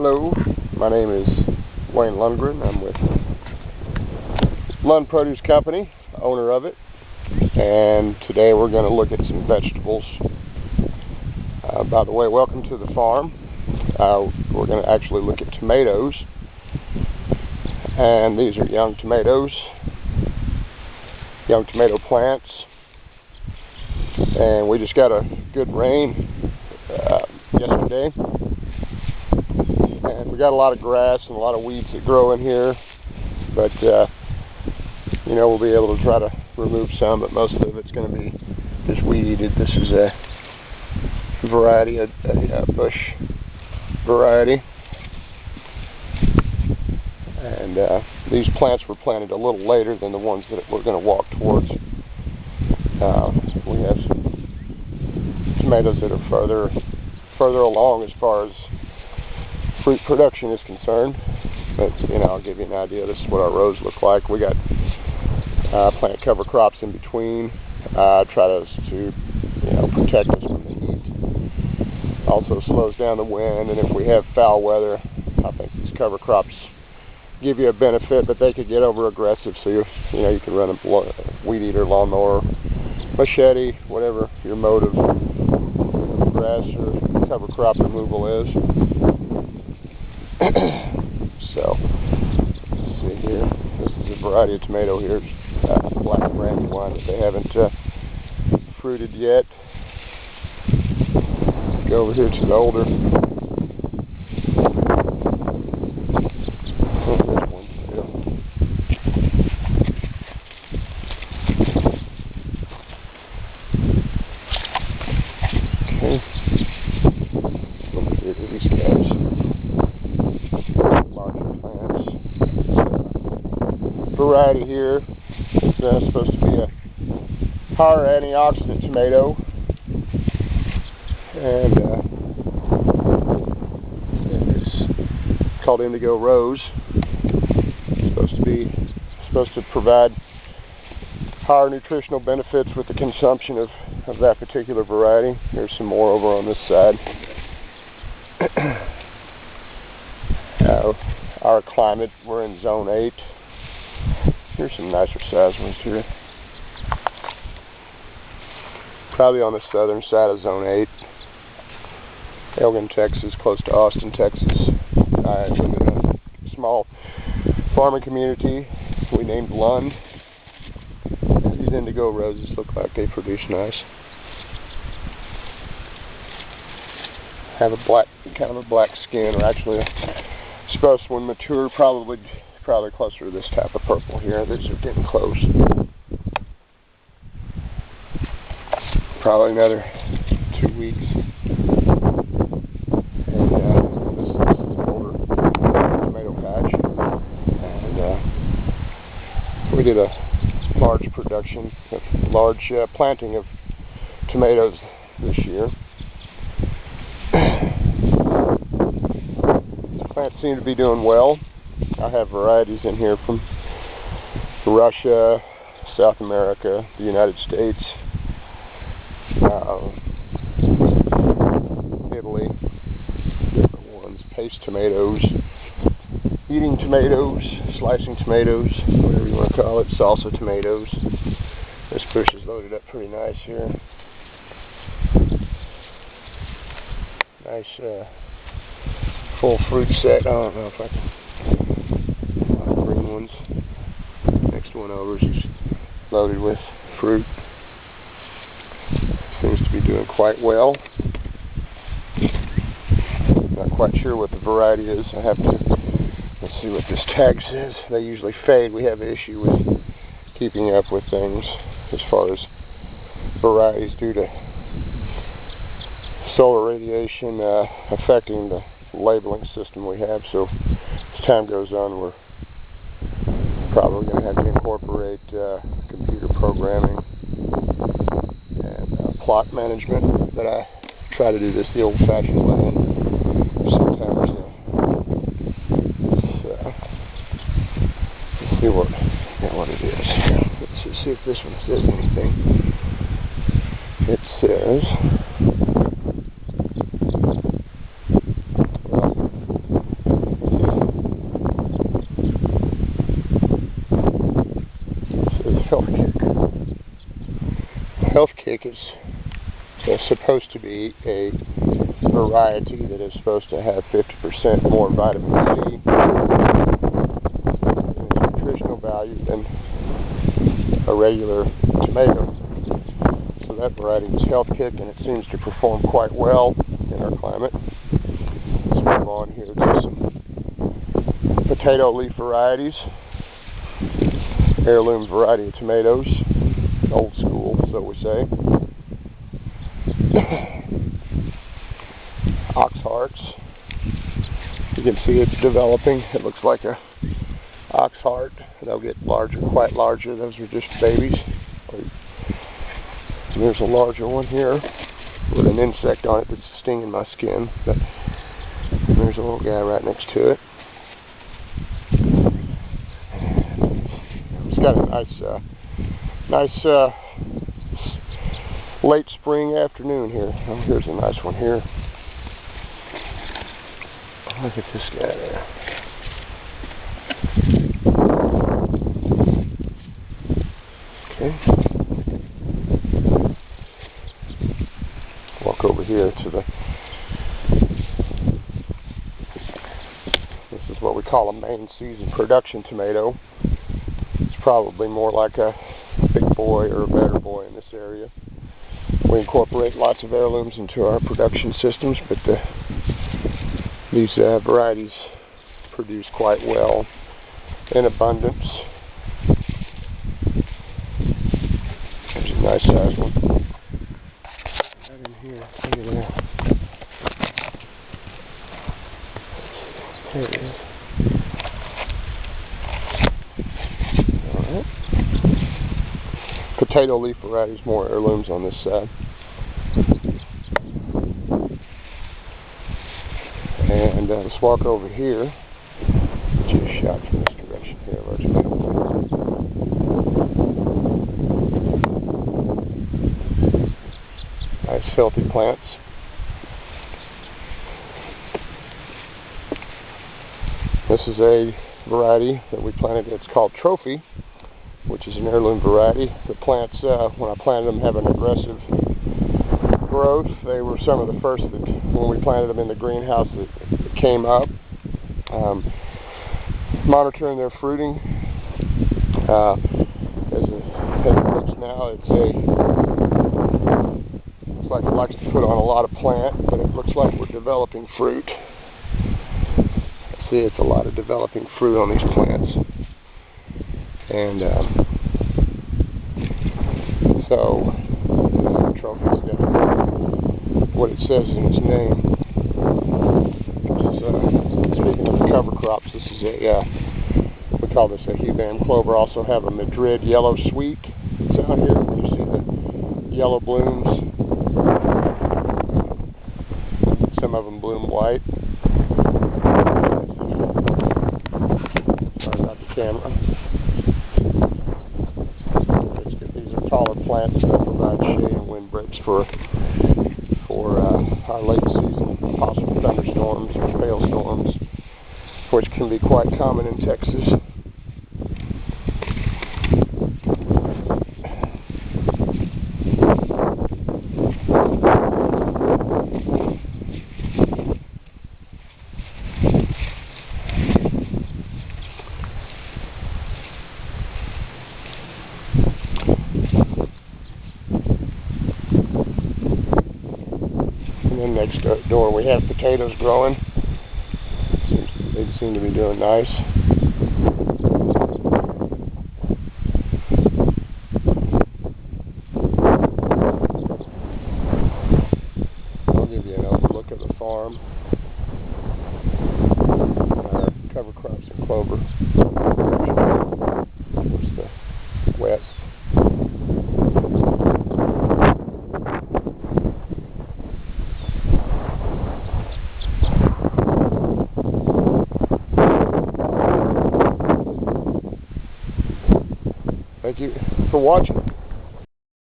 Hello, my name is Wayne Lundgren. I'm with Lund Produce Company, owner of it, and today we're going to look at some vegetables. By the way, welcome to the farm. We're going to actually look at tomatoes, and these are young tomatoes, young tomato plants, and we just got a good rain yesterday. And we got a lot of grass and a lot of weeds that grow in here, but you know, we'll be able to try to remove some, but most of it's going to be just weed-eated. This is a variety, a bush variety, and these plants were planted a little later than the ones that we're going to walk towards. We have some tomatoes that are further along as far as fruit production is concerned, but you know, I'll give you an idea. This is what our rows look like. We got plant cover crops in between. Try to protect us from the heat. Also slows down the wind, and if we have foul weather, I think these cover crops give you a benefit, but they could get over aggressive. So you can run a weed eater, lawnmower, machete, whatever your mode of grass or cover crop removal is. So, let's see here. This is a variety of tomato here. Black brandywine that they haven't fruited yet. Go over here to the older. Oh, this one. Okay. Over here to these guys. Variety here is supposed to be a higher antioxidant tomato, and it's called Indigo Rose. It's supposed to provide higher nutritional benefits with the consumption of that particular variety. There's some more over on this side. Our climate, we're in zone 8. Here's some nicer sized ones here. Probably on the southern side of zone 8. Elgin, Texas, close to Austin, Texas. I live in a small farming community we named Lund. These indigo roses look like they produce nice. Have a kind of a black skin, or actually supposed when mature probably closer to this type of purple here. These are getting close. Probably another 2 weeks. And this is an older tomato patch. And we did a large planting of tomatoes this year. These plants seem to be doing well. I have varieties in here from Russia, South America, the United States, Italy, different ones, paste tomatoes, eating tomatoes, slicing tomatoes, whatever you want to call it, salsa tomatoes. This bush is loaded up pretty nice here. Nice full fruit set. I don't know if I can. Ones. Next one over is just loaded with fruit. Seems to be doing quite well. Not quite sure what the variety is. Let's see what this tag says. They usually fade. We have an issue with keeping up with things as far as varieties due to solar radiation affecting the labeling system we have. So as time goes on, we're probably going to have to incorporate computer programming and plot management, but I try to do this the old-fashioned way. And sometimes, let's see what it is. Let's just see if this one says anything. It says, well, kick is supposed to be a variety that is supposed to have 50% more vitamin C in its nutritional value than a regular tomato. So that variety is Health Kick, and it seems to perform quite well in our climate. Let's move on here to some potato leaf varieties. Heirloom variety of tomatoes, old school, so we say. Ox hearts. You can see it's developing. It looks like a ox heart. They'll get larger, quite larger. Those are just babies. And there's a larger one here with an insect on it that's stinging my skin. But there's a little guy right next to it. It's got a nice late spring afternoon here. Oh, here's a nice one here. Look at this guy there. Okay. Walk over here to the. This is what we call a main season production tomato. It's probably more like a big boy or a better boy in this area. We incorporate lots of heirlooms into our production systems, but these varieties produce quite well in abundance. There's a nice size one. Right in here. Look at that. There it is. Alright. Potato leaf varieties, more heirlooms on this side. And let's walk over here. Get you a shot from this direction here of our tomato plants. Nice healthy plants. This is a variety that we planted. It's called Trophy, which is an heirloom variety. The plants, when I planted them, have an aggressive growth. They were some of the first that, when we planted them in the greenhouse, that came up. Monitoring their fruiting. As it looks now, it's like it likes to put on a lot of plant, but it looks like we're developing fruit. See, it's a lot of developing fruit on these plants. And so, Trophy's got what it says in its name. Speaking of the cover crops, this is a, we call this a Hebam clover. Also have a Madrid yellow sweet. It's out here. You see the yellow blooms. Some of them bloom white. Sorry about the camera. These are taller plants that provide shade and wind breaks for our late season possible thunderstorms or hailstorms, which can be quite common in Texas. And next door we have potatoes growing. They seem to be doing nice. I'll give you an overlook of the farm. Our cover crops and clover. There's the west. Thank you for watching.